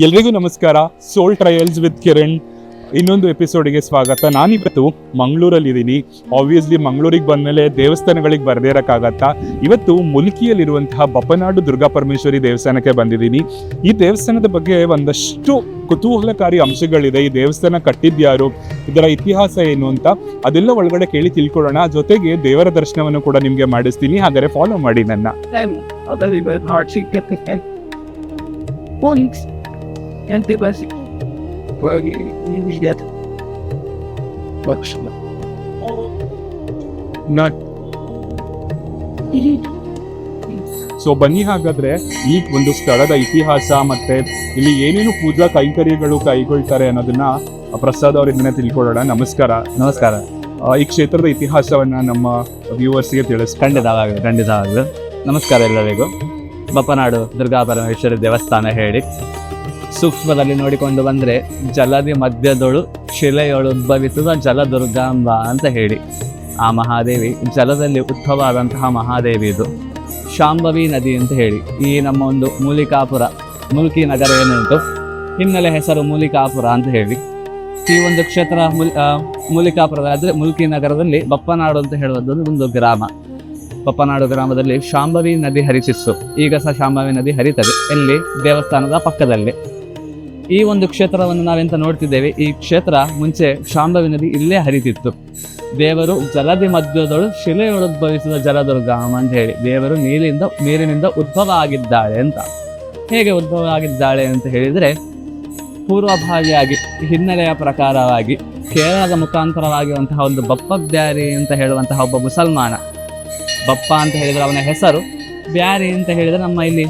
ಎಲ್ರಿಗೂ ನಮಸ್ಕಾರ. ಸೋಲ್ trials with Kiran ಇನ್ನೊಂದು ಎಪಿಸೋಡಿಗೆ ಸ್ವಾಗತ. ನಾನಿವತ್ತು ಮಂಗಳೂರಲ್ಲಿದ್ದೀನಿ. ಆಬ್ವಿಯಸ್ಲಿ ಮಂಗಳೂರಿಗೆ ಬಂದಮೇಲೆ ದೇವಸ್ಥಾನಗಳಿಗೆ ಬರದೇ ಇರೋಕ್ಕಾಗತ್ತಾ? ಇವತ್ತು ಮುಲ್ಕಿಯಲ್ಲಿರುವಂತಹ ಬಪ್ಪನಾಡು ದುರ್ಗಾ ಪರಮೇಶ್ವರಿ ದೇವಸ್ಥಾನಕ್ಕೆ ಬಂದಿದ್ದೀನಿ. ಈ ದೇವಸ್ಥಾನದ ಬಗ್ಗೆ ಒಂದಷ್ಟು ಕುತೂಹಲಕಾರಿ ಅಂಶಗಳಿದೆ. ಈ ದೇವಸ್ಥಾನ ಕಟ್ಟಿದ್ಯಾರು, ಇದರ ಇತಿಹಾಸ ಏನು ಅಂತ ಅದೆಲ್ಲ ಒಳಗಡೆ ಕೇಳಿ ತಿಳ್ಕೊಳ್ಳೋಣ. ಜೊತೆಗೆ ದೇವರ ದರ್ಶನವನ್ನು ಕೂಡ ನಿಮಗೆ ಮಾಡಿಸ್ತೀನಿ. ಹಾಗಾದರೆ ಫಾಲೋ ಮಾಡಿ ನನ್ನ. ಸೊ ಬನ್ನಿ, ಹಾಗಾದ್ರೆ ಈ ಒಂದು ಸ್ಥಳದ ಇತಿಹಾಸ ಮತ್ತೆ ಇಲ್ಲಿ ಏನೇನು ಪೂಜಾ ಕೈಂಕರ್ಯಗಳು ಕೈಗೊಳ್ತಾರೆ ಅನ್ನೋದನ್ನ ಪ್ರಸಾದ್ ಅವರಿಂದನೇ ತಿಳ್ಕೊಳ್ಳೋಣ. ನಮಸ್ಕಾರ. ನಮಸ್ಕಾರ. ಈ ಕ್ಷೇತ್ರದ ಇತಿಹಾಸವನ್ನ ನಮ್ಮ ವ್ಯೂವರ್ಸ್ಗೆ ಖಂಡಿತವಾಗಲು ನಮಸ್ಕಾರ ಎಲ್ಲರಿಗೂ. ಬಪ್ಪನಾಡು ದುರ್ಗಾ ಪರಮೇಶ್ವರಿ ದೇವಸ್ಥಾನ ಹೇಳಿ ಸೂಕ್ಷ್ಮದಲ್ಲಿ ನೋಡಿಕೊಂಡು ಬಂದರೆ ಜಲದಿ ಮಧ್ಯದೊಳು ಶಿಲೆಯೊಳು ಉದ್ಭವಿಸಿದ ಜಲದುರ್ಗಾಂಬ ಅಂತ ಹೇಳಿ ಆ ಮಹಾದೇವಿ ಜಲದಲ್ಲಿ ಉದ್ಭವ ಆದಂತಹ ಮಹಾದೇವಿ. ಇದು ಶಾಂಭವಿ ನದಿ ಅಂತ ಹೇಳಿ ಈ ನಮ್ಮ ಒಂದು ಮುಲ್ಕಿ ನಗರ ಏನುಂಟು, ಹಿನ್ನೆಲೆ ಹೆಸರು ಮೂಲಿಕಾಪುರ ಅಂತ ಹೇಳಿ ಈ ಒಂದು ಕ್ಷೇತ್ರ ಮೂಲಿಕಾಪುರ ಆದರೆ ಮುಲ್ಕಿ ನಗರದಲ್ಲಿ ಬಪ್ಪನಾಡು ಅಂತ ಹೇಳುವುದು ಒಂದು ಗ್ರಾಮ. ಬಪ್ಪನಾಡು ಗ್ರಾಮದಲ್ಲಿ ಶಾಂಭವಿ ನದಿ ಹರಿತಿತ್ತು. ಈಗ ಸಹ ಶಾಂಭವಿ ನದಿ ಹರಿತದೆ ಎಲ್ಲಿ ದೇವಸ್ಥಾನದ ಪಕ್ಕದಲ್ಲಿ. ಈ ಒಂದು ಕ್ಷೇತ್ರವನ್ನು ನಾವೆಂತ ನೋಡ್ತಿದ್ದೇವೆ, ಈ ಕ್ಷೇತ್ರ ಮುಂಚೆ ಶಾಂಭವಿ ನದಿ ಇಲ್ಲೇ ಹರಿತಿತ್ತು. ದೇವರು ಜಲದಿ ಮಧ್ಯದೊಳು ಶಿಲೆಯೊಳು ಉದ್ಭವಿಸಿದ ಜಲದುರ್ಗಾಮ ಅಂತ ಹೇಳಿ ದೇವರು ನೀರಿನಿಂದ ಉದ್ಭವ ಆಗಿದ್ದಾಳೆ ಅಂತ. ಹೇಗೆ ಉದ್ಭವ ಆಗಿದ್ದಾಳೆ ಅಂತ ಹೇಳಿದರೆ, ಪೂರ್ವಭಾವಿಯಾಗಿ ಹಿನ್ನೆಲೆಯ ಪ್ರಕಾರವಾಗಿ ಕೇರಳದ ಮುಖಾಂತರವಾಗಿರುವಂತಹ ಒಂದು ಬಪ್ಪ ಬ್ಯಾರಿ ಅಂತ ಹೇಳುವಂತಹ ಒಬ್ಬ ಮುಸಲ್ಮಾನ. ಬಪ್ಪ ಅಂತ ಹೇಳಿದರೆ ಅವನ ಹೆಸರು, ಬ್ಯಾರಿ ಅಂತ ಹೇಳಿದರೆ ನಮ್ಮ ಇಲ್ಲಿ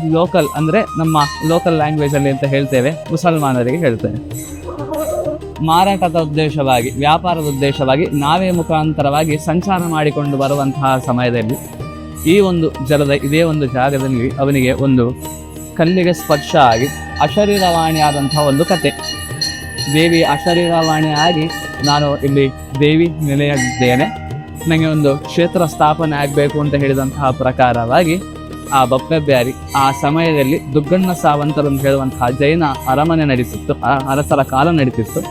ನಮ್ಮ ಲೋಕಲ್ ಲ್ಯಾಂಗ್ವೇಜಲ್ಲಿ ಅಂತ ಹೇಳ್ತೇವೆ, ಮುಸಲ್ಮಾನರಿಗೆ ಹೇಳ್ತೇವೆ. ಮಾರಾಟದ ಉದ್ದೇಶವಾಗಿ, ವ್ಯಾಪಾರದ ಉದ್ದೇಶವಾಗಿ ನಾವೇ ಮುಖಾಂತರವಾಗಿ ಸಂಚಾರ ಮಾಡಿಕೊಂಡು ಬರುವಂತಹ ಸಮಯದಲ್ಲಿ ಇದೇ ಒಂದು ಜಾಗದಲ್ಲಿ ಅವನಿಗೆ ಒಂದು ಕಲ್ಲಿಗೆ ಸ್ಪರ್ಶ ಆಗಿ ಅಶರೀರವಾಣಿ ಆದಂತಹ ಒಂದು ಕತೆ. ದೇವಿ ಅಶರೀರವಾಣಿ ಆಗಿ, ನಾನು ಇಲ್ಲಿ ದೇವಿ ನೆಲೆಯಿದ್ದೇನೆ, ನನಗೆ ಒಂದು ಕ್ಷೇತ್ರ ಸ್ಥಾಪನೆ ಆಗಬೇಕು ಅಂತ ಹೇಳಿದಂತಹ ಪ್ರಕಾರವಾಗಿ ಆ ಬಪ್ಪೆ ಬ್ಯಾರಿ ಆ ಸಮಯದಲ್ಲಿ ದುಗ್ಗಣ್ಣ ಸಾವಂತರು ಅಂತ ಹೇಳುವಂತಹ ಜೈನ ಅರಮನೆ ನಡೀತಿತ್ತು, ಅರಸರ ಕಾಲ ನಡೀತಿತ್ತು.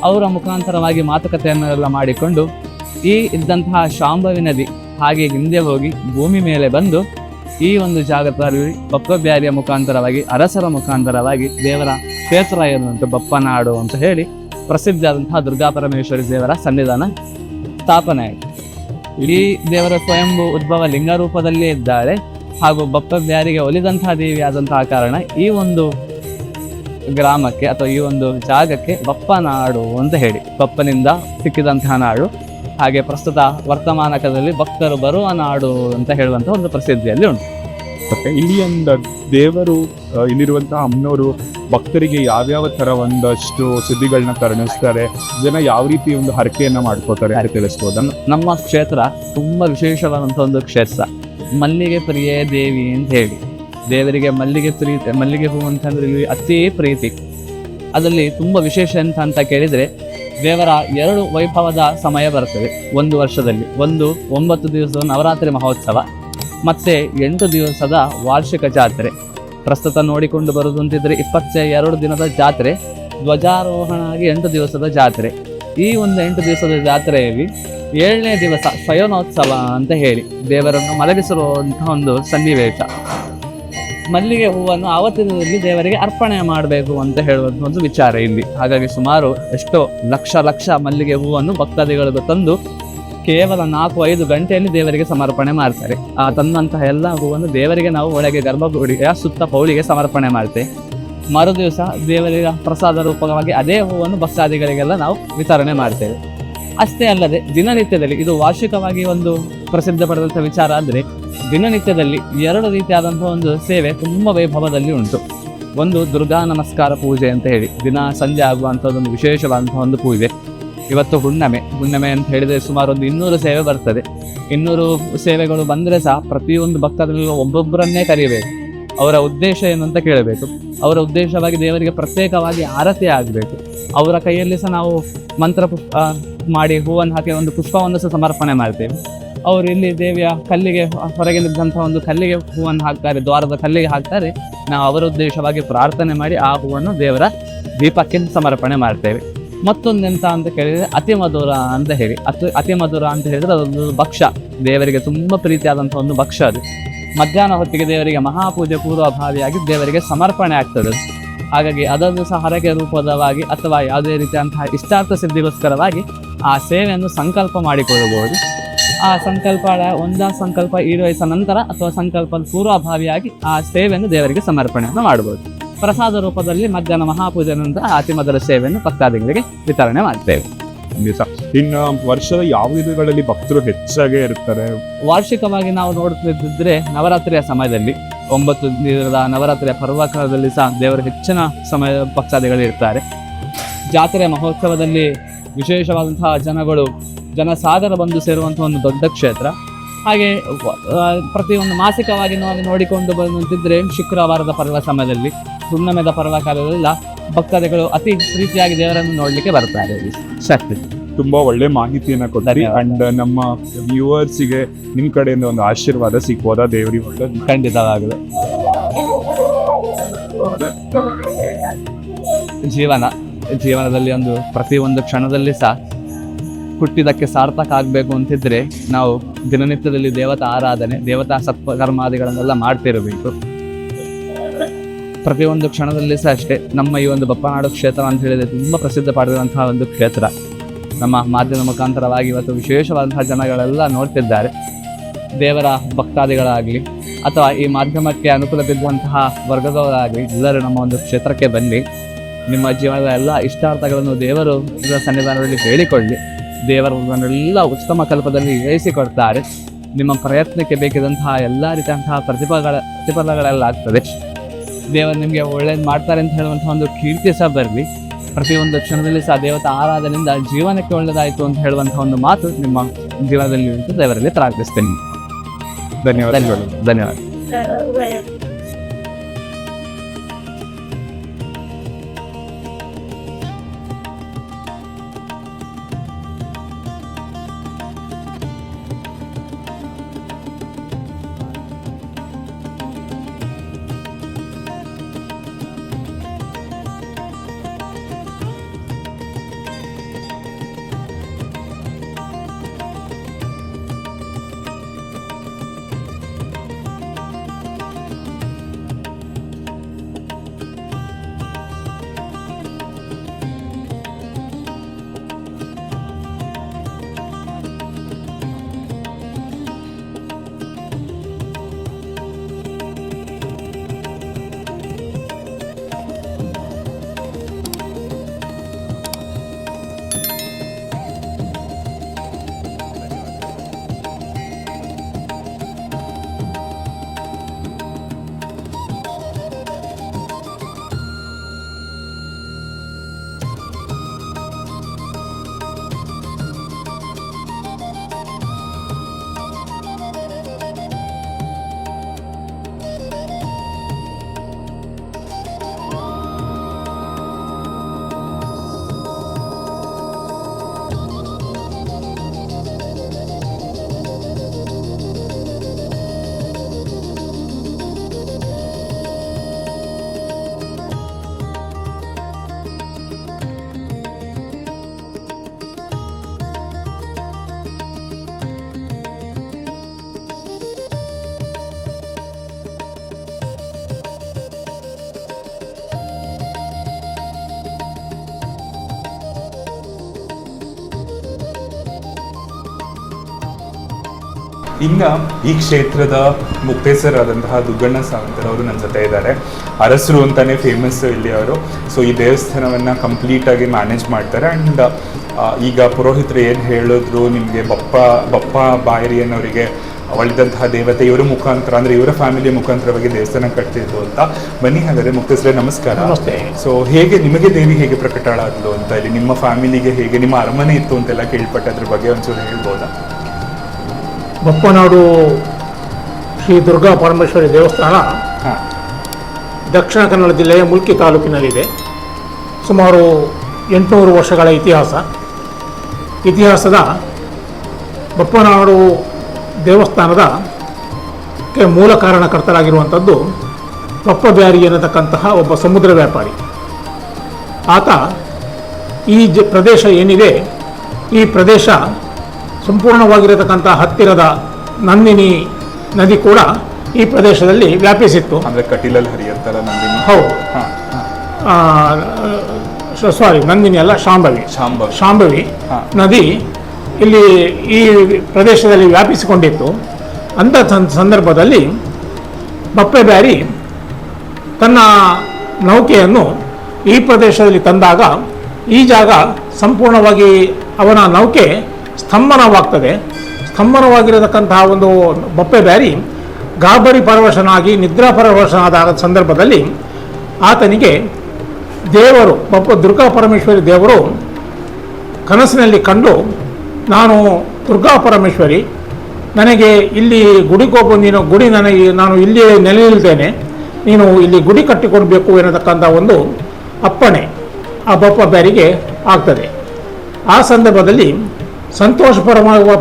ಅವರ ಮುಖಾಂತರವಾಗಿ ಮಾತುಕತೆಯನ್ನೆಲ್ಲ ಮಾಡಿಕೊಂಡು ಈ ಇದ್ದಂತಹ ಶಾಂಭವಿ ನದಿ ಹಾಗೆ ಹಿಂದೆ ಹೋಗಿ ಭೂಮಿ ಮೇಲೆ ಬಂದು ಈ ಒಂದು ಜಾಗದಲ್ಲಿ ಬಪ್ಪ ಬ್ಯಾರಿಯ ಮುಖಾಂತರವಾಗಿ, ಅರಸರ ಮುಖಾಂತರವಾಗಿ ದೇವರ ಕ್ಷೇತ್ರ ಏನುಂಟು ಬಪ್ಪನಾಡು ಅಂತ ಹೇಳಿ ಪ್ರಸಿದ್ಧವಾದಂತಹ ದುರ್ಗಾ ಪರಮೇಶ್ವರಿ ದೇವರ ಸನ್ನಿಧಾನ ಸ್ಥಾಪನೆ ಆಯಿತು. ಈ ದೇವರ ಸ್ವಯಂಭೂ ಉದ್ಭವ ಲಿಂಗ ರೂಪದಲ್ಲೇ ಇದ್ದಾಳೆ ಹಾಗೂ ಬಪ್ಪ ಬ್ಯಾರಿಗೆ ಒಲಿದಂತಹ ದೇವಿ ಆದಂತಹ ಕಾರಣ ಈ ಒಂದು ಗ್ರಾಮಕ್ಕೆ ಅಥವಾ ಈ ಒಂದು ಜಾಗಕ್ಕೆ ಬಪ್ಪನಾಡು ಅಂತ ಹೇಳಿ, ಬಪ್ಪನಿಂದ ಸಿಕ್ಕಿದಂತಹ ನಾಡು, ಹಾಗೆ ಪ್ರಸ್ತುತ ವರ್ತಮಾನಕದಲ್ಲಿ ಭಕ್ತರು ಬರುವ ನಾಡು ಅಂತ ಹೇಳುವಂತಹ ಒಂದು ಪ್ರಸಿದ್ಧಿಯಲ್ಲಿ ಉಂಟು. ಇಲ್ಲಿ ಒಂದು ದೇವರು, ಇಲ್ಲಿರುವಂತಹ ಅಮ್ಮನವರು ಭಕ್ತರಿಗೆ ಯಾವ್ಯಾವ ಥರ ಒಂದಷ್ಟು ಸುದ್ದಿಗಳನ್ನ ಕರುಣಿಸ್ತಾರೆ, ಜನ ಯಾವ ರೀತಿ ಒಂದು ಹರಕೆಯನ್ನು ಮಾಡ್ಕೋತಾರೆ ಅಂತ ತಿಳಿಸ್ಬೋದನ್ನು. ನಮ್ಮ ಕ್ಷೇತ್ರ ತುಂಬ ವಿಶೇಷವಾದಂಥ ಒಂದು ಕ್ಷೇತ್ರ. ಮಲ್ಲಿಗೆ ಪ್ರಿಯೇ ದೇವಿ ಅಂತ ಹೇಳಿ ದೇವರಿಗೆ ಮಲ್ಲಿಗೆ ಹೂ ಅಂತಂದ್ರೆ ಇಲ್ಲಿ ಅತೀ ಪ್ರೀತಿ. ಅದರಲ್ಲಿ ತುಂಬ ವಿಶೇಷ ಅಂತ ಕೇಳಿದರೆ, ದೇವರ 2 ವೈಭವದ ಸಮಯ ಬರ್ತದೆ ಒಂದು ವರ್ಷದಲ್ಲಿ. ಒಂದು 9 ದಿವಸದ ನವರಾತ್ರಿ ಮಹೋತ್ಸವ ಮತ್ತು 8 ದಿವಸದ ವಾರ್ಷಿಕ ಜಾತ್ರೆ. ಪ್ರಸ್ತುತ ನೋಡಿಕೊಂಡು ಬರುವುದು ಅಂತಿದ್ರೆ 22 ದಿನದ ಜಾತ್ರೆ, ಧ್ವಜಾರೋಹಣ ಆಗಿ 8 ದಿವಸದ ಜಾತ್ರೆ. ಈ ಒಂದು 8 ದಿವಸದ ಜಾತ್ರೆಯಲ್ಲಿ 7ನೇ ದಿವಸ ಶಯನೋತ್ಸವ ಅಂತ ಹೇಳಿ ದೇವರನ್ನು ಮಲಗಿಸಿರುವಂತಹ ಒಂದು ಸನ್ನಿವೇಶ. ಮಲ್ಲಿಗೆ ಹೂವನ್ನು ಆವತ್ತಿನದಲ್ಲಿ ದೇವರಿಗೆ ಅರ್ಪಣೆ ಮಾಡಬೇಕು ಅಂತ ಹೇಳುವಂಥ ಒಂದು ವಿಚಾರ ಇಲ್ಲಿ. ಹಾಗಾಗಿ ಸುಮಾರು ಎಷ್ಟೋ ಲಕ್ಷ ಮಲ್ಲಿಗೆ ಹೂವನ್ನು ಭಕ್ತಾದಿಗಳು ತಂದು ಕೇವಲ 4-5 ಗಂಟೆಯಲ್ಲಿ ದೇವರಿಗೆ ಸಮರ್ಪಣೆ ಮಾಡ್ತಾರೆ. ಆ ತಂದಂತಹ ಎಲ್ಲ ಹೂವನ್ನು ದೇವರಿಗೆ ನಾವು ಒಳಗೆ ಗರ್ಭಗುಡಿಯ ಸುತ್ತ ಪೌಳಿಗೆ ಸಮರ್ಪಣೆ ಮಾಡ್ತೇವೆ. ಮರುದಿವಸ ದೇವರಿಗೆ ಪ್ರಸಾದ ರೂಪವಾಗಿ ಅದೇ ಹೂವನ್ನು ಭಕ್ತಾದಿಗಳಿಗೆಲ್ಲ ನಾವು ವಿತರಣೆ ಮಾಡ್ತೇವೆ. ಅಷ್ಟೇ ಅಲ್ಲದೆ ದಿನನಿತ್ಯದಲ್ಲಿ, ಇದು ವಾರ್ಷಿಕವಾಗಿ ಒಂದು ಪ್ರಸಿದ್ಧ ಪಡೆದಂಥ ವಿಚಾರ ಅಂದರೆ, ದಿನನಿತ್ಯದಲ್ಲಿ 2 ರೀತಿಯಾದಂಥ ಒಂದು ಸೇವೆ ತುಂಬ ವೈಭವದಲ್ಲಿ ಉಂಟು. ಒಂದು ದುರ್ಗಾ ನಮಸ್ಕಾರ ಪೂಜೆ ಅಂತ ಹೇಳಿ ದಿನ ಸಂಜೆ ಆಗುವಂಥದ್ದೊಂದು ವಿಶೇಷವಾದಂತಹ ಒಂದು ಪೂಜೆ. ಇವತ್ತು ಹುಣ್ಣಿಮೆ ಅಂತ ಹೇಳಿದರೆ ಸುಮಾರು ಒಂದು 200 ಸೇವೆ ಬರ್ತದೆ. 200 ಸೇವೆಗಳು ಬಂದರೆ ಸಹ ಪ್ರತಿಯೊಂದು ಭಕ್ತರಲ್ಲೂ ಒಬ್ಬೊಬ್ಬರನ್ನೇ ಕರೀಬೇಕು. ಅವರ ಉದ್ದೇಶ ಏನು ಅಂತ ಕೇಳಬೇಕು. ಅವರ ಉದ್ದೇಶವಾಗಿ ದೇವರಿಗೆ ಪ್ರತ್ಯೇಕವಾಗಿ ಆರತಿ ಆಗಬೇಕು. ಅವರ ಕೈಯಲ್ಲಿ ಸಹ ನಾವು ಮಂತ್ರ ಮಾಡಿ ಹೂವನ್ನು ಹಾಕಿ ಒಂದು ಪುಷ್ಪವನ್ನು ಸಹ ಸಮರ್ಪಣೆ ಮಾಡ್ತೇವೆ. ಅವರು ಇಲ್ಲಿ ದೇವಿಯ ಕಲ್ಲಿಗೆ ಹೊರಗಿನಿದ್ದಂಥ ಒಂದು ಕಲ್ಲಿಗೆ ಹೂವನ್ನು ಹಾಕ್ತಾರೆ, ದ್ವಾರದ ಕಲ್ಲಿಗೆ ಹಾಕ್ತಾರೆ. ನಾವು ಅವರ ಉದ್ದೇಶವಾಗಿ ಪ್ರಾರ್ಥನೆ ಮಾಡಿ ಆ ಹೂವನ್ನು ದೇವರ ದೀಪಕ್ಕೆ ಸಮರ್ಪಣೆ ಮಾಡ್ತೇವೆ. ಮತ್ತೊಂದೆಂತ ಅಂತ ಕೇಳಿದರೆ ಅತಿ ಮಧುರ ಅಂತ ಹೇಳಿ. ಅತಿ ಮಧುರ ಅಂತ ಹೇಳಿದ್ರೆ ಅದೊಂದು ಭಕ್ಷ್ಯ, ದೇವರಿಗೆ ತುಂಬ ಪ್ರೀತಿಯಾದಂಥ ಒಂದು ಭಕ್ಷ್ಯ. ಅದು ಮಧ್ಯಾಹ್ನ ಹೊತ್ತಿಗೆ ದೇವರಿಗೆ ಮಹಾಪೂಜೆ ಪೂರ್ವಭಾವಿಯಾಗಿ ದೇವರಿಗೆ ಸಮರ್ಪಣೆ ಆಗ್ತದೆ. ಹಾಗಾಗಿ ಅದನ್ನು ಸಹ ಹರಕೆ ರೂಪದವಾಗಿ ಅಥವಾ ಯಾವುದೇ ರೀತಿಯಂತಹ ಇಷ್ಟಾರ್ಥ ಸಿದ್ಧಿಗೋಸ್ಕರವಾಗಿ ಆ ಸೇವೆಯನ್ನು ಸಂಕಲ್ಪ ಮಾಡಿಕೊಳ್ಳಬಹುದು. ಆ ಸಂಕಲ್ಪ ಈಡೇರಿಸಿದ ನಂತರ ಅಥವಾ ಸಂಕಲ್ಪದ ಪೂರ್ವಭಾವಿಯಾಗಿ ಆ ಸೇವೆಯನ್ನು ದೇವರಿಗೆ ಸಮರ್ಪಣೆಯನ್ನು ಮಾಡಬಹುದು. ಪ್ರಸಾದ ರೂಪದಲ್ಲಿ ಮಧ್ಯಾಹ್ನ ಮಹಾಪೂಜೆ ನಂತರ ಅತಿ ಮಧುರ ಸೇವೆಯನ್ನು ಭಕ್ತಾದಿಗಳಿಗೆ ವಿತರಣೆ ಮಾಡ್ತೇವೆ. ಇನ್ನು ವರ್ಷದ ಯಾವ ದಿನಗಳಲ್ಲಿ ಭಕ್ತರು ಹೆಚ್ಚಾಗೇ ಇರ್ತಾರೆ? ವಾರ್ಷಿಕವಾಗಿ ನಾವು ನೋಡುತ್ತಿದ್ದರೆ ನವರಾತ್ರಿಯ ಸಮಯದಲ್ಲಿ 9 ದಿನದ ನವರಾತ್ರಿಯ ಪರ್ವಕಾಲದಲ್ಲಿ ಸಹ ದೇವರ ಹೆಚ್ಚಿನ ಸಮಯ ಭಕ್ತಾದಿಗಳು ಇರ್ತಾರೆ. ಜಾತ್ರೆ ಮಹೋತ್ಸವದಲ್ಲಿ ವಿಶೇಷವಾದಂತಹ ಜನಸಾಗರ ಬಂದು ಸೇರುವಂತಹ ಒಂದು ದೊಡ್ಡ ಕ್ಷೇತ್ರ. ಹಾಗೆ ಪ್ರತಿಯೊಂದು ಮಾಸಿಕವಾಗಿ ನಾವು ನೋಡಿಕೊಂಡು ಬಂದಿದ್ದರೆ ಶುಕ್ರವಾರದ ಪರ್ವ ಸಮಯದಲ್ಲಿ, ಹುಣ್ಣಿಮೆದ ಪರ್ವಕಾಲದಲ್ಲ ಭಕ್ತಾದಿಗಳು ಅತಿ ಪ್ರೀತಿಯಾಗಿ ದೇವರನ್ನು ನೋಡ್ಲಿಕ್ಕೆ ಬರ್ತಾರೆ. ಶಕ್ತಿ ತುಂಬಾ ಒಳ್ಳೆ ಮಾಹಿತಿಯನ್ನ ಕೊಡ್ತಾರೆ. ಅಂಡ್ ನಮ್ಮ ವ್ಯೂವರ್ಸಿಗೆ ನಿಮ್ ಕಡೆಯಿಂದ ಒಂದು ಆಶೀರ್ವಾದ ಸಿಗ್ಬೋದಾ? ದೇವರಿಗೆ ಒಳ್ಳೆದು. ಖಂಡಿತವಾಗಲು ಜೀವನದಲ್ಲಿ ಒಂದು ಪ್ರತಿಯೊಂದು ಕ್ಷಣದಲ್ಲಿ ಸಹ ಹುಟ್ಟಿದಕ್ಕೆ ಸಾರ್ಥಕ ಆಗಬೇಕು ಅಂತಿದ್ರೆ ನಾವು ದಿನನಿತ್ಯದಲ್ಲಿ ದೇವತಾ ಆರಾಧನೆ, ದೇವತಾ ಸತ್ಕರ್ಮಾದಿಗಳನ್ನೆಲ್ಲ ಮಾಡ್ತಿರಬೇಕು. ಪ್ರತಿಯೊಂದು ಕ್ಷಣದಲ್ಲಿ ಸಹ ಅಷ್ಟೇ. ನಮ್ಮ ಈ ಒಂದು ಬಪ್ಪನಾಡು ಕ್ಷೇತ್ರ ಅಂತ ಹೇಳಿದ್ರೆ ತುಂಬ ಪ್ರಸಿದ್ಧ ಪಡೆದಂತಹ ಒಂದು ಕ್ಷೇತ್ರ. ನಮ್ಮ ಮಾಧ್ಯಮ ಮುಖಾಂತರವಾಗಿ ಇವತ್ತು ವಿಶೇಷವಾದಂತಹ ಜನಗಳೆಲ್ಲ ನೋಡ್ತಿದ್ದಾರೆ. ದೇವರ ಭಕ್ತಾದಿಗಳಾಗಲಿ ಅಥವಾ ಈ ಮಾಧ್ಯಮಕ್ಕೆ ಅನುಕೂಲ ಬಿದ್ದಂತಹ ವರ್ಗದವರಾಗಲಿ ಎಲ್ಲರೂ ನಮ್ಮ ಒಂದು ಕ್ಷೇತ್ರಕ್ಕೆ ಬನ್ನಿ. ನಿಮ್ಮ ಜೀವನದ ಎಲ್ಲ ಇಷ್ಟಾರ್ಥಗಳನ್ನು ದೇವರು ಸನ್ನಿಧಾನದಲ್ಲಿ ಹೇಳಿಕೊಳ್ಳಿ. ದೇವರನ್ನೆಲ್ಲ ಉತ್ತಮ ಕಲ್ಪದಲ್ಲಿ ಇರಿಸಿಕೊಡ್ತಾರೆ. ನಿಮ್ಮ ಪ್ರಯತ್ನಕ್ಕೆ ಬೇಕಿದಂತಹ ಎಲ್ಲ ರೀತಿಯಂತಹ ಪ್ರತಿಫಲಗಳೆಲ್ಲ ಆಗ್ತದೆ. ದೇವರು ನಿಮಗೆ ಒಳ್ಳೇದು ಮಾಡ್ತಾರೆ ಅಂತ ಹೇಳುವಂತಹ ಒಂದು ಕೀರ್ತಿ ಸಹ ಬರಲಿ. ಪ್ರತಿಯೊಂದು ಕ್ಷಣದಲ್ಲಿ ಸಹ ದೇವತಾ ಆರಾಧನೆಯಿಂದ ಜೀವನಕ್ಕೆ ಒಳ್ಳೆಯದಾಯಿತು ಅಂತ ಹೇಳುವಂತಹ ಒಂದು ಮಾತು ನಿಮ್ಮ ಜೀವನದಲ್ಲಿ ದೇವರಲ್ಲಿ ಪ್ರಾರ್ಥಿಸ್ತೇನೆ. ಧನ್ಯವಾದಗಳು. ಧನ್ಯವಾದ. ಇನ್ನು ಈ ಕ್ಷೇತ್ರದ ಮುಕ್ತೇಸರಾದಂತಹ ದುಗ್ಗಣ್ಣ ಸಾವಂತರ ಅವರು ನನ್ನ ಜೊತೆ ಇದ್ದಾರೆ. ಅರಸರು ಅಂತಾನೆ ಫೇಮಸ್ ಇಲ್ಲಿ ಅವರು. ಸೊ ಈ ದೇವಸ್ಥಾನವನ್ನು ಕಂಪ್ಲೀಟಾಗಿ ಮ್ಯಾನೇಜ್ ಮಾಡ್ತಾರೆ. ಆ್ಯಂಡ್ ಈಗ ಪುರೋಹಿತರು ಏನು ಹೇಳಿದ್ರು, ನಿಮಗೆ ಬಪ್ಪ ಬಾಯರಿಯನ್ನವರಿಗೆ ಒಳ್ಳೆದಂತಹ ದೇವತೆ ಇವರ ಮುಖಾಂತರ, ಅಂದರೆ ಇವರ ಫ್ಯಾಮಿಲಿಯ ಮುಖಾಂತರವಾಗಿ ದೇವಸ್ಥಾನ ಕಟ್ತಿದ್ರು ಅಂತ. ಬನ್ನಿ ಹಾಗಾದರೆ ಮುಕ್ತೇಸರೇ ನಮಸ್ಕಾರ. ನಮಸ್ತೆ. ಸೊ ಹೇಗೆ ನಿಮಗೆ ದೇವಿ ಹೇಗೆ ಪ್ರಕಟಳಾದ್ಲು ಅಂತ, ಇಲ್ಲಿ ನಿಮ್ಮ ಫ್ಯಾಮಿಲಿಗೆ ಹೇಗೆ, ನಿಮ್ಮ ಅರಮನೆ ಇತ್ತು ಅಂತೆಲ್ಲ ಕೇಳ್ಪಟ್ಟೆ, ಅದ್ರ ಬಗ್ಗೆ ಒಂಚೂರು ಹೇಳ್ಬೋದಾ? ಬಪ್ಪನಾಡು ಶ್ರೀ ದುರ್ಗಾ ಪರಮೇಶ್ವರಿ ದೇವಸ್ಥಾನ ದಕ್ಷಿಣ ಕನ್ನಡ ಜಿಲ್ಲೆಯ ಮುಲ್ಕಿ ತಾಲೂಕಿನಲ್ಲಿದೆ. ಸುಮಾರು 800 ವರ್ಷಗಳ ಇತಿಹಾಸದ ಬಪ್ಪನಾಡು ದೇವಸ್ಥಾನದ ಮೂಲ ಕಾರಣಕರ್ತರಾಗಿರುವಂಥದ್ದು ಬಪ್ಪಬ್ಯಾರಿ ಎನ್ನತಕ್ಕಂತಹ ಒಬ್ಬ ಸಮುದ್ರ ವ್ಯಾಪಾರಿ. ಆತ ಈ ಪ್ರದೇಶ ಏನಿದೆ, ಈ ಪ್ರದೇಶ ಸಂಪೂರ್ಣವಾಗಿರತಕ್ಕಂಥ ಹತ್ತಿರದ ನಂದಿನಿ ನದಿ ಕೂಡ ಈ ಪ್ರದೇಶದಲ್ಲಿ ವ್ಯಾಪಿಸಿತ್ತು. ಅಂದ್ರೆ ಕಟೀಲಲ್ಲಿ ಹರಿಯತ್ತರ ನಂದಿನಿ. ಹೌದು. ಸಾರಿ, ನಂದಿನಿ ಅಲ್ಲ, ಶಾಂಭವಿ ನದಿ ಇಲ್ಲಿ ಈ ಪ್ರದೇಶದಲ್ಲಿ ವ್ಯಾಪಿಸಿಕೊಂಡಿತ್ತು. ಅಂಥ ಸಂದರ್ಭದಲ್ಲಿ ಬಪ್ಪೆಬ್ಯಾರಿ ತನ್ನ ನೌಕೆಯನ್ನು ಈ ಪ್ರದೇಶದಲ್ಲಿ ತಂದಾಗ ಈ ಜಾಗ ಸಂಪೂರ್ಣವಾಗಿ ಅವನ ನೌಕೆ ಸ್ತಂಭನವಾಗ್ತದೆ. ಸ್ತಂಭನವಾಗಿರತಕ್ಕಂತಹ ಒಂದು ಬಪ್ಪೆಬ್ಯಾರಿ ಗಾಬರಿ ಪರವಶನಾಗಿ ನಿದ್ರಾ ಪರವಶನಾದ ಸಂದರ್ಭದಲ್ಲಿ ಆತನಿಗೆ ದೇವರು, ದುರ್ಗಾ ಪರಮೇಶ್ವರಿ ದೇವರು ಕನಸಿನಲ್ಲಿ ಕಂಡು, ನಾನು ದುರ್ಗಾ ಪರಮೇಶ್ವರಿ, ನನಗೆ ಇಲ್ಲಿ ಗುಡಿಗೋಗು, ನಾನು ಇಲ್ಲಿಯೇ ನೆಲೆ ನಿಲ್ತೇನೆ, ನೀನು ಇಲ್ಲಿ ಗುಡಿ ಕಟ್ಟಿಕೊಡ್ಬೇಕು ಎನ್ನತಕ್ಕಂಥ ಒಂದು ಅಪ್ಪಣೆ ಆ ಬಪ್ಪಬ್ಯಾರಿಗೆ ಆಗ್ತದೆ. ಆ ಸಂದರ್ಭದಲ್ಲಿ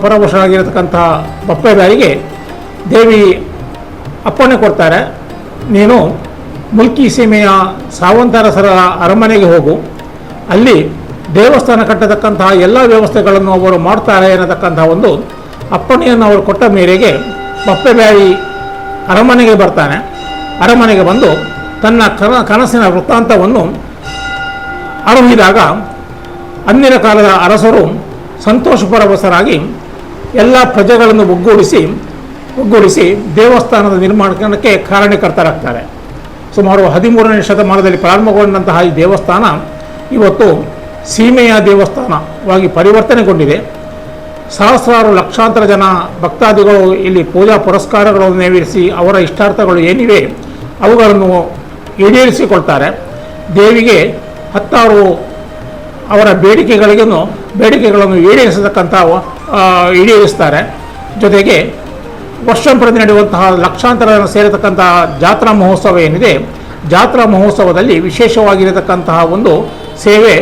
ಪರವಶರಾಗಿರತಕ್ಕಂತಹ ಬಪ್ಪಬ್ಯಾರಿಗೆ ದೇವಿ ಅಪ್ಪಣೆ ಕೊಡ್ತಾರೆ, ನೀನು ಮುಲ್ಕಿ ಸೀಮೆಯ ಸಾವಂತರಸರ ಅರಮನೆಗೆ ಹೋಗು, ಅಲ್ಲಿ ದೇವಸ್ಥಾನ ಕಟ್ಟತಕ್ಕಂತಹ ಎಲ್ಲ ವ್ಯವಸ್ಥೆಗಳನ್ನು ಅವರು ಮಾಡ್ತಾರೆ ಎನ್ನತಕ್ಕಂತಹ ಒಂದು ಅಪ್ಪಣೆಯನ್ನು ಅವರು ಕೊಟ್ಟ ಮೇರೆಗೆ ಬಪ್ಪೆಬ್ಯಾರಿ ಅರಮನೆಗೆ ಬರ್ತಾನೆ. ಅರಮನೆಗೆ ಬಂದು ತನ್ನ ಕನಸಿನ ವೃತ್ತಾಂತವನ್ನು ಅರಿವಿದಾಗ ಅಂದಿನ ಕಾಲದ ಅರಸರು ಸಂತೋಷಪರವಶರಾಗಿ ಎಲ್ಲ ಪ್ರಜೆಗಳನ್ನು ಒಗ್ಗೂಡಿಸಿ ದೇವಸ್ಥಾನದ ನಿರ್ಮಾಣಕ್ಕೆ ಕಾರಣಕರ್ತರಾಗ್ತಾರೆ. ಸುಮಾರು 13ನೇ ಶತಮಾನದಲ್ಲಿ ಪ್ರಾರಂಭಗೊಂಡಂತಹ ಈ ದೇವಸ್ಥಾನ ಇವತ್ತು ಸೀಮೆಯ ದೇವಸ್ಥಾನವಾಗಿ ಪರಿವರ್ತನೆಗೊಂಡಿದೆ. ಸಹಸ್ರಾರು ಲಕ್ಷಾಂತರ ಜನ ಭಕ್ತಾದಿಗಳು ಇಲ್ಲಿ ಪೂಜಾ ಪುರಸ್ಕಾರಗಳನ್ನು ನೆರವೇರಿಸಿ ಅವರ ಇಷ್ಟಾರ್ಥಗಳು ಏನಿವೆ ಅವುಗಳನ್ನು ಈಡೇರಿಸಿಕೊಳ್ತಾರೆ. ದೇವಿಗೆ ಹತ್ತಾರು ಅವರ ಬೇಡಿಕೆಗಳನ್ನು ಈಡೇರಿಸ್ತಾರೆ. ಜೊತೆಗೆ ವರ್ಷಂಪ್ರತಿ ನಡೆಯುವಂತಹ ಲಕ್ಷಾಂತರ ಜನ ಸೇರತಕ್ಕಂತಹ ಜಾತ್ರಾ ಮಹೋತ್ಸವ ಏನಿದೆ, ಜಾತ್ರಾ ಮಹೋತ್ಸವದಲ್ಲಿ ವಿಶೇಷವಾಗಿರತಕ್ಕಂತಹ ಒಂದು ಸೇವೆ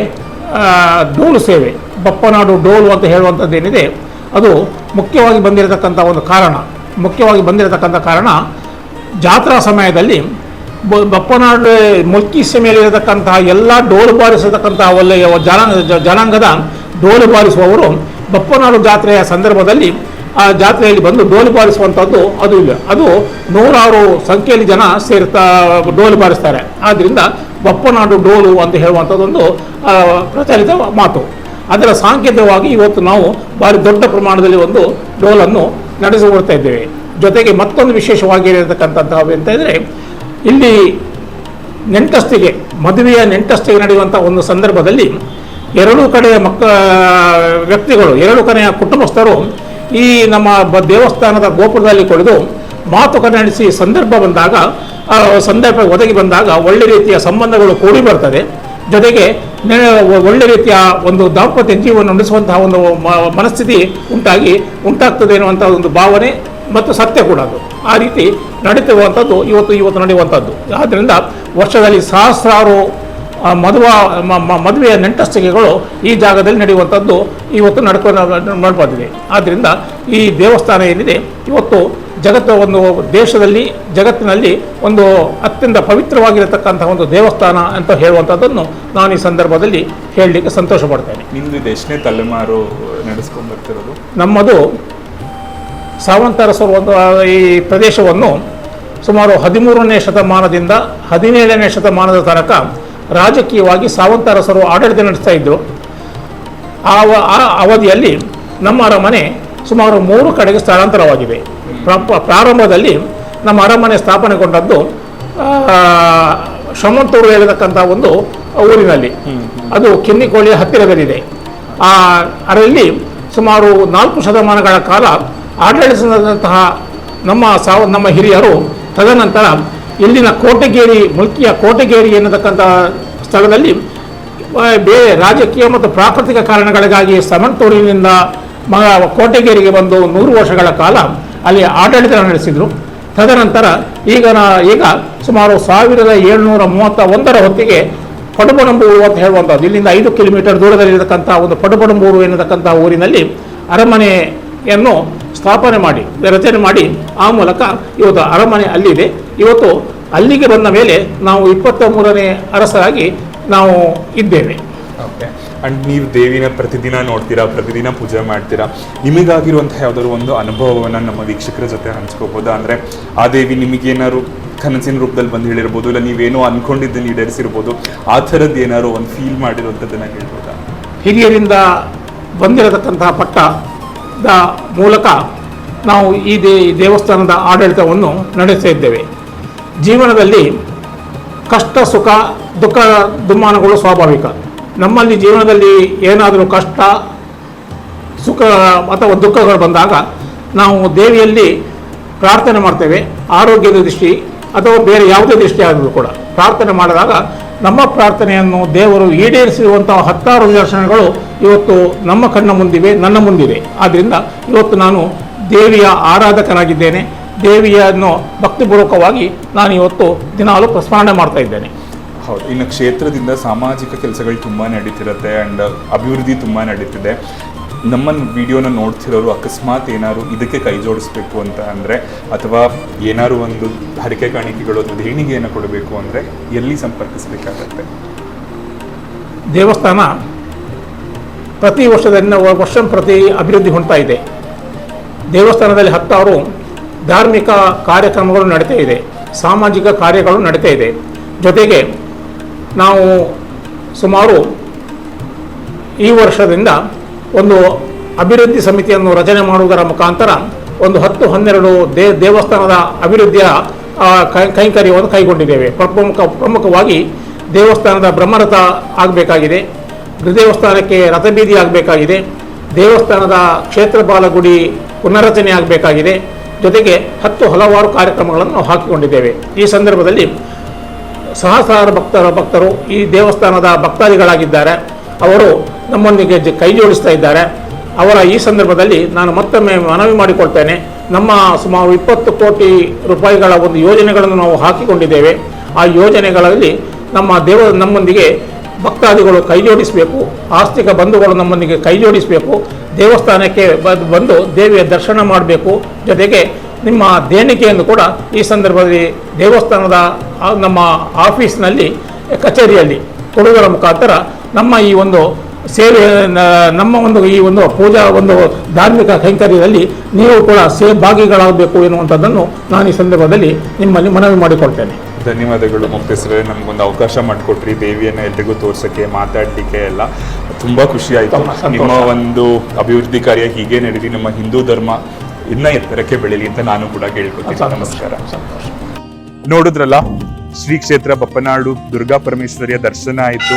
ಡೋಲು ಸೇವೆ, ಬಪ್ಪನಾಡು ಡೋಲು ಅಂತ ಹೇಳುವಂಥದ್ದೇನಿದೆ, ಅದು ಮುಖ್ಯವಾಗಿ ಬಂದಿರತಕ್ಕಂಥ ಕಾರಣ ಜಾತ್ರಾ ಸಮಯದಲ್ಲಿ ಬಪ್ಪನಾಡು ಮುಲ್ಕಿ ಸೀಮೆಯಲ್ಲಿರತಕ್ಕಂತಹ ಎಲ್ಲ ಡೋಲು ಬಾರಿಸತಕ್ಕಂತಹ ಒಳ್ಳೆಯ ಜನಾಂಗದ ಡೋಲು ಬಾರಿಸುವವರು ಬಪ್ಪನಾಡು ಜಾತ್ರೆಯ ಸಂದರ್ಭದಲ್ಲಿ ಆ ಜಾತ್ರೆಯಲ್ಲಿ ಬಂದು ಡೋಲು ಬಾರಿಸುವಂಥದ್ದು ಅದು ನೂರಾರು ಸಂಖ್ಯೆಯಲ್ಲಿ ಜನ ಡೋಲು ಬಾರಿಸ್ತಾರೆ. ಆದ್ದರಿಂದ ಬಪ್ಪನಾಡು ಡೋಲು ಅಂತ ಹೇಳುವಂಥದ್ದೊಂದು ಪ್ರಚಲಿತ ಮಾತು. ಅದರ ಸಾಂಕೇತಿಕವಾಗಿ ಇವತ್ತು ನಾವು ಭಾರಿ ದೊಡ್ಡ ಪ್ರಮಾಣದಲ್ಲಿ ಒಂದು ಡೋಲನ್ನು ನಡೆಸಿಕೊಡ್ತಾ ಇದ್ದೇವೆ. ಜೊತೆಗೆ ಮತ್ತೊಂದು ವಿಶೇಷವಾಗಿರತಕ್ಕಂಥದ್ದು ಅಂತ ಹೇಳಿದರೆ, ಇಲ್ಲಿ ಮದುವೆಯ ನೆಂಟಸ್ತಿಗೆ ನಡೆಯುವಂಥ ಒಂದು ಸಂದರ್ಭದಲ್ಲಿ ಎರಡೂ ಕಡೆಯ ವ್ಯಕ್ತಿಗಳು, ಎರಡೂ ಕಡೆಯ ಕುಟುಂಬಸ್ಥರು ಈ ನಮ್ಮ ದೇವಸ್ಥಾನದ ಗೋಪುರದಲ್ಲಿ ಕುಳಿದು ಮಾತುಕತೆ ನಡೆಸಿ ಸಂದರ್ಭ ಒದಗಿ ಬಂದಾಗ ಒಳ್ಳೆ ರೀತಿಯ ಸಂಬಂಧಗಳು ಕೂಡಿ ಬರ್ತದೆ. ಜೊತೆಗೆ ಒಳ್ಳೆ ರೀತಿಯ ಒಂದು ದಾಂಪತ್ಯ ಜೀವನ ನಡೆಸುವಂತಹ ಒಂದು ಮನಸ್ಥಿತಿ ಉಂಟಾಗ್ತದೆ ಎನ್ನುವಂಥ ಒಂದು ಭಾವನೆ ಮತ್ತು ಸತ್ಯ ಕೂಡ ಅದು ಆ ರೀತಿ ನಡೀತಿರುವಂಥದ್ದು ಇವತ್ತು ನಡೆಯುವಂಥದ್ದು. ಆದ್ದರಿಂದ ವರ್ಷದಲ್ಲಿ ಸಹಸ್ರಾರು ಮದುವೆಯ ನೆಂಟಸ್ತಿಕೆಗಳು ಈ ಜಾಗದಲ್ಲಿ ನಡೆಯುವಂಥದ್ದು ಇವತ್ತು ನಡ್ಕೊಂಡಿದೆ. ಆದ್ದರಿಂದ ಈ ದೇವಸ್ಥಾನ ಏನಿದೆ ಇವತ್ತು ಜಗತ್ತಿನಲ್ಲಿ ಒಂದು ಅತ್ಯಂತ ಪವಿತ್ರವಾಗಿರತಕ್ಕಂತಹ ಒಂದು ದೇವಸ್ಥಾನ ಅಂತ ಹೇಳುವಂಥದ್ದನ್ನು ನಾನು ಈ ಸಂದರ್ಭದಲ್ಲಿ ಹೇಳಲಿಕ್ಕೆ ಸಂತೋಷ ಪಡ್ತೇನೆ. ನಿಮ್ಮದು ಎಷ್ಟನೇ ತಲೆಮಾರು ನಡೆಸ್ಕೊಂಡು ಬರ್ತಿರೋದು? ನಮ್ಮದು ಸಾವಂತರಸರು ಈ ಪ್ರದೇಶವನ್ನು ಸುಮಾರು 13ನೇ ಶತಮಾನದಿಂದ 17ನೇ ಶತಮಾನದ ತನಕ ರಾಜಕೀಯವಾಗಿ ಸಾವಂತರಸರು ಆಡಳಿತ ನಡೆಸ್ತಾ ಇದ್ದರು. ಆ ಅವಧಿಯಲ್ಲಿ ನಮ್ಮ ಅರಮನೆ ಸುಮಾರು 3 ಕಡೆಗೆ ಸ್ಥಳಾಂತರವಾಗಿದೆ. ಪ್ರಾರಂಭದಲ್ಲಿ ನಮ್ಮ ಅರಮನೆ ಸ್ಥಾಪನೆಗೊಂಡದ್ದು ಶಮಂತೂರು ಹೇಳತಕ್ಕಂಥ ಒಂದು ಊರಿನಲ್ಲಿ, ಅದು ಕಿನ್ನಿಕೋಳಿಯ ಹತ್ತಿರದಲ್ಲಿದೆ. ಅದರಲ್ಲಿ ಸುಮಾರು 4 ಶತಮಾನಗಳ ಕಾಲ ಆಡಳಿಸಿದಂತಹ ನಮ್ಮ ಹಿರಿಯರು ತದನಂತರ ಇಲ್ಲಿನ ಮುಲ್ಕಿಯ ಕೋಟೆಗೇರಿ ಎನ್ನತಕ್ಕಂಥ ಸ್ಥಳದಲ್ಲಿ ಬೇರೆ ರಾಜಕೀಯ ಮತ್ತು ಪ್ರಾಕೃತಿಕ ಕಾರಣಗಳಿಗಾಗಿ ಸಮಂತೂರಿನಿಂದ ಕೋಟೆಗೇರಿಗೆ ಬಂದು 100 ವರ್ಷಗಳ ಕಾಲ ಅಲ್ಲಿ ಆಡಳಿತ ನಡೆಸಿದರು. ತದನಂತರ ಈಗ ಸುಮಾರು 1731 ಹೊತ್ತಿಗೆ ಪಡುಬಣಂಬೂರು ಅಂತ ಹೇಳುವಂಥದ್ದು, ಇಲ್ಲಿಂದ 5 ಕಿಲೋಮೀಟರ್ ದೂರದಲ್ಲಿರತಕ್ಕಂಥ ಒಂದು ಪಡುಬಣಂಬೂರು ಎನ್ನತಕ್ಕಂಥ ಊರಿನಲ್ಲಿ ಅರಮನೆ ಯನ್ನು ಸ್ಥಾಪನೆ ಮಾಡಿ ರಚನೆ ಮಾಡಿ ಆ ಮೂಲಕ ಇವತ್ತು ಅರಮನೆ ಅಲ್ಲಿದೆ. ಇವತ್ತು ಅಲ್ಲಿಗೆ ಬಂದ ಮೇಲೆ ನಾವು 23ನೇ ಅರಸರಾಗಿ ನಾವು ಇದ್ದೇವೆ. ಓಕೆ. ಅಂಡ್ ನೀವು ದೇವಿನ ಪ್ರತಿದಿನ ನೋಡ್ತೀರಾ, ಪ್ರತಿದಿನ ಪೂಜೆ ಮಾಡ್ತೀರಾ. ನಿಮಗಾಗಿರುವಂತಹ ಯಾವ್ದಾದ್ರು ಒಂದು ಅನುಭವವನ್ನು ನಮ್ಮ ವೀಕ್ಷಕರ ಜೊತೆ ಹಂಚ್ಕೋಬೋದಾ? ಅಂದರೆ ಆ ದೇವಿ ನಿಮಗೇನಾದ್ರು ಕನಸಿನ ರೂಪದಲ್ಲಿ ಬಂದು ಹೇಳಿರ್ಬೋದು, ಇಲ್ಲ ನೀವೇನೋ ಅನ್ಕೊಂಡಿದ್ದನ್ನು ಈಡೇರಿಸಿರ್ಬೋದು, ಆ ಥರದ್ದು ಏನಾದ್ರು ಒಂದು ಫೀಲ್ ಮಾಡಿರುವಂಥದ್ದನ್ನು ಹೇಳ್ಬೋದಾ? ಹಿರಿಯರಿಂದ ಬಂದಿರತಕ್ಕಂತಹ ಪಟ್ಟದ ಮೂಲಕ ನಾವು ಈ ದೇವಸ್ಥಾನದ ಆಡಳಿತವನ್ನು ನಡೆಸ್ತಾ ಇದ್ದೇವೆ. ಜೀವನದಲ್ಲಿ ಕಷ್ಟ ಸುಖ ದುಃಖ ದುಮ್ಮಾನಗಳು ಸ್ವಾಭಾವಿಕ. ನಮ್ಮಲ್ಲಿ ಜೀವನದಲ್ಲಿ ಏನಾದರೂ ಕಷ್ಟ ಸುಖ ಅಥವಾ ದುಃಖಗಳು ಬಂದಾಗ ನಾವು ದೇವಿಯಲ್ಲಿ ಪ್ರಾರ್ಥನೆ ಮಾಡ್ತೇವೆ. ಆರೋಗ್ಯದ ದೃಷ್ಟಿ ಅಥವಾ ಬೇರೆ ಯಾವುದೇ ದೃಷ್ಟಿ ಆದರೂ ಕೂಡ ಪ್ರಾರ್ಥನೆ ಮಾಡಿದಾಗ ನಮ್ಮ ಪ್ರಾರ್ಥನೆಯನ್ನು ದೇವರು ಈಡೇರಿಸಿರುವಂತಹ 10 ನಿದರ್ಶನಗಳು ಇವತ್ತು ನಮ್ಮ ಕಣ್ಣ ಮುಂದಿವೆ, ನನ್ನ ಮುಂದಿದೆ. ಆದ್ದರಿಂದ ಇವತ್ತು ನಾನು ದೇವಿಯ ಆರಾಧಕನಾಗಿದ್ದೇನೆ. ದೇವಿಯನ್ನು ಭಕ್ತಿಪೂರ್ವಕವಾಗಿ ನಾನು ಇವತ್ತು ದಿನಾಲು ಸ್ಮರಣೆ ಮಾಡ್ತಾ ಇದ್ದೇನೆ. ಹೌದು. ಇನ್ನು ಕ್ಷೇತ್ರದಿಂದ ಸಾಮಾಜಿಕ ಕೆಲಸಗಳು ತುಂಬ ನಡೀತಿರುತ್ತೆ ಆ್ಯಂಡ್ ಅಭಿವೃದ್ಧಿ ತುಂಬ ನಡೀತಿದೆ. ನಮ್ಮ ವಿಡಿಯೋನ ನೋಡ್ತಿರೋರು ಅಕಸ್ಮಾತ್ ಏನಾದ್ರು ಇದಕ್ಕೆ ಕೈ ಜೋಡಿಸ್ಬೇಕು ಅಂತ ಅಂದರೆ, ಅಥವಾ ಏನಾದ್ರು ಒಂದು ಹರಕೆ ಕಾಣಿಕೆಗಳು ಅಥವಾ ದೇಣಿಗೆಯನ್ನು ಕೊಡಬೇಕು ಅಂದರೆ ಎಲ್ಲಿ ಸಂಪರ್ಕಿಸಬೇಕಾಗತ್ತೆ? ದೇವಸ್ಥಾನ ಪ್ರತಿ ವರ್ಷ ಪ್ರತಿ ಅಭಿವೃದ್ಧಿ ಹೊಂದ್ತಾ ಇದೆ. ದೇವಸ್ಥಾನದಲ್ಲಿ 10 ಧಾರ್ಮಿಕ ಕಾರ್ಯಕ್ರಮಗಳು ನಡೀತಾ ಇದೆ, ಸಾಮಾಜಿಕ ಕಾರ್ಯಗಳು ನಡೀತಾ ಇದೆ. ಜೊತೆಗೆ ನಾವು ಸುಮಾರು ಈ ವರ್ಷದಿಂದ ಒಂದು ಅಭಿವೃದ್ಧಿ ಸಮಿತಿಯನ್ನು ರಚನೆ ಮಾಡುವುದರ ಮುಖಾಂತರ ಒಂದು 10-12 ದೇವಸ್ಥಾನದ ಅಭಿವೃದ್ಧಿಯ ಕೈಂಕರ್ಯವನ್ನು ಕೈಗೊಂಡಿದ್ದೇವೆ. ಪ್ರಮುಖವಾಗಿ ದೇವಸ್ಥಾನದ ಬ್ರಹ್ಮರಥ ಆಗಬೇಕಾಗಿದೆ, ದೇವಸ್ಥಾನಕ್ಕೆ ರಥಬೀದಿ ಆಗಬೇಕಾಗಿದೆ, ದೇವಸ್ಥಾನದ ಕ್ಷೇತ್ರ ಬಾಲಗುಡಿ ಪುನರ್ರಚನೆ ಆಗಬೇಕಾಗಿದೆ. ಜೊತೆಗೆ ಹಲವಾರು ಕಾರ್ಯಕ್ರಮಗಳನ್ನು ನಾವು ಹಾಕಿಕೊಂಡಿದ್ದೇವೆ. ಈ ಸಂದರ್ಭದಲ್ಲಿ ಸಹಸ್ರಾರು ಭಕ್ತರು ಈ ದೇವಸ್ಥಾನದ ಭಕ್ತಾದಿಗಳಾಗಿದ್ದಾರೆ. ಅವರು ನಮ್ಮೊಂದಿಗೆ ಕೈ ಜೋಡಿಸ್ತಾ ಇದ್ದಾರೆ. ಅವರ ಈ ಸಂದರ್ಭದಲ್ಲಿ ನಾನು ಮತ್ತೊಮ್ಮೆ ಮನವಿ ಮಾಡಿಕೊಳ್ತೇನೆ. ನಮ್ಮ ಸುಮಾರು 20 ಕೋಟಿ ರೂಪಾಯಿಗಳ ಒಂದು ಯೋಜನೆಗಳನ್ನು ನಾವು ಹಾಕಿಕೊಂಡಿದ್ದೇವೆ. ಆ ಯೋಜನೆಗಳಲ್ಲಿ ನಮ್ಮೊಂದಿಗೆ ಭಕ್ತಾದಿಗಳು ಕೈ ಜೋಡಿಸಬೇಕು, ಆಸ್ತಿಕ ಬಂಧುಗಳು ನಮ್ಮೊಂದಿಗೆ ಕೈ ಜೋಡಿಸಬೇಕು, ದೇವಸ್ಥಾನಕ್ಕೆ ಬಂದು ದೇವಿಯ ದರ್ಶನ ಮಾಡಬೇಕು. ಜೊತೆಗೆ ನಿಮ್ಮ ದೇಣಿಗೆಯನ್ನು ಕೂಡ ಈ ಸಂದರ್ಭದಲ್ಲಿ ದೇವಸ್ಥಾನದ ನಮ್ಮ ಆಫೀಸ್ನಲ್ಲಿ ಕಚೇರಿಯಲ್ಲಿ ಕೊಡುವುದರ ಮುಖಾಂತರ ನಮ್ಮ ಈ ಒಂದು ಸೇವೆ, ನಮ್ಮ ಈ ಒಂದು ಪೂಜಾ ಒಂದು ಧಾರ್ಮಿಕ ಕೈಂಕರ್ಯದಲ್ಲಿ ನೀವು ಕೂಡ ಭಾಗಿಗಳಾಗಬೇಕು ಎನ್ನುವಂಥದ್ದನ್ನು ನಾನು ಈ ಸಂದರ್ಭದಲ್ಲಿ ನಿಮ್ಮಲ್ಲಿ ಮನವಿ ಮಾಡಿಕೊಳ್ತೇನೆ. ಧನ್ಯವಾದಗಳು ಮುಕ್ತೇಶ್ವರೇ, ನಮಗೊಂದು ಅವಕಾಶ ಮಾಡಿಕೊಟ್ರಿ ದೇವಿಯನ್ನು ಎಲ್ರಿಗೂ ತೋರ್ಸೋಕ್ಕೆ, ಮಾತಾಡಲಿಕ್ಕೆ ಎಲ್ಲ ತುಂಬ ಖುಷಿ ಆಯಿತು. ನಿಮ್ಮ ಒಂದು ಅಭಿವೃದ್ಧಿ ಕಾರ್ಯ ಹೀಗೆ ನಡೀಲಿ, ನಮ್ಮ ಹಿಂದೂ ಧರ್ಮ ಇನ್ನ ಎತ್ತರಕ್ಕೆ ಬೆಳೀಲಿ ಅಂತ ನಾನು ಕೂಡ ಕೇಳ್ಕೊತೀನಿ. ನಮಸ್ಕಾರ. ನೋಡಿದ್ರಲ್ಲ, ಶ್ರೀ ಕ್ಷೇತ್ರ ಬಪ್ಪನಾಡು ದುರ್ಗಾ ಪರಮೇಶ್ವರಿಯ ದರ್ಶನ ಆಯಿತು.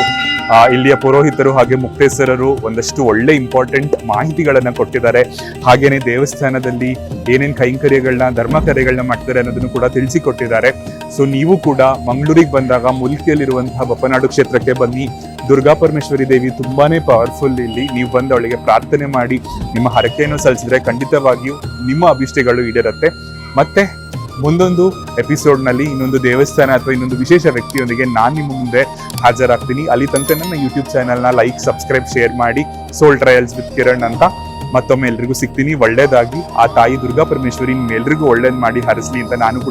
ಇಲ್ಲಿಯ ಪುರೋಹಿತರು ಹಾಗೆ ಮುಕ್ತೇಶ್ವರರು ಒಂದಷ್ಟು ಒಳ್ಳೆ ಇಂಪಾರ್ಟೆಂಟ್ ಮಾಹಿತಿಗಳನ್ನ ಕೊಟ್ಟಿದ್ದಾರೆ. ಹಾಗೇನೆ ದೇವಸ್ಥಾನದಲ್ಲಿ ಏನೇನು ಕೈಂಕರ್ಯಗಳನ್ನ ಧರ್ಮ ಕಾರ್ಯಗಳನ್ನ ಮಾಡ್ತಾರೆ ಅನ್ನೋದನ್ನು ಕೂಡ ತಿಳಿಸಿಕೊಟ್ಟಿದ್ದಾರೆ. ಸೊ ನೀವು ಕೂಡ ಮಂಗಳೂರಿಗೆ ಬಂದಾಗ ಮುಲ್ಕಿಯಲ್ಲಿರುವಂತಹ ಬಪ್ಪನಾಡು ಕ್ಷೇತ್ರಕ್ಕೆ ಬನ್ನಿ. ದುರ್ಗಾ ಪರಮೇಶ್ವರಿ ದೇವಿ ತುಂಬಾನೇ ಪವರ್ಫುಲ್. ಇಲ್ಲಿ ನೀವು ಬಂದು ಅವಳಿಗೆ ಪ್ರಾರ್ಥನೆ ಮಾಡಿ ನಿಮ್ಮ ಹರಕೆಯನ್ನು ಸಲ್ಲಿಸಿದ್ರೆ ಖಂಡಿತವಾಗಿಯೂ ನಿಮ್ಮ ಅಭಿಷ್ಟಗಳು ಈಡೇರುತ್ತೆ. ಮತ್ತೆ ಮುಂದೊಂದು ಎಪಿಸೋಡ್ನಲ್ಲಿ ಇನ್ನೊಂದು ದೇವಸ್ಥಾನ ಅಥವಾ ಇನ್ನೊಂದು ವಿಶೇಷ ವ್ಯಕ್ತಿಯೊಂದಿಗೆ ನಾನು ನಿಮ್ಮ ಮುಂದೆ ಹಾಜರಾಗ್ತೀನಿ. ಅಲ್ಲಿ ತನಕ ನನ್ನ ಯೂಟ್ಯೂಬ್ ಚಾನಲ್ನ ಲೈಕ್, ಸಬ್ಸ್ಕ್ರೈಬ್, ಶೇರ್ ಮಾಡಿ. ಸೋಲ್ ಟ್ರಯಲ್ಸ್ ವಿತ್ ಕಿರಣ್ ಅಂತ ಮತ್ತೊಮ್ಮೆ ಎಲ್ರಿಗೂ ಸಿಗ್ತೀನಿ. ಒಳ್ಳೇದಾಗಿ ಆ ತಾಯಿ ದುರ್ಗಾ ಪರಮೇಶ್ವರಿ ನಿಮ್ಮೆಲ್ರಿಗೂ ಒಳ್ಳೇದು ಮಾಡಿ ಹರಿಸ್ಲಿ ಅಂತ ನಾನು ಕೂಡ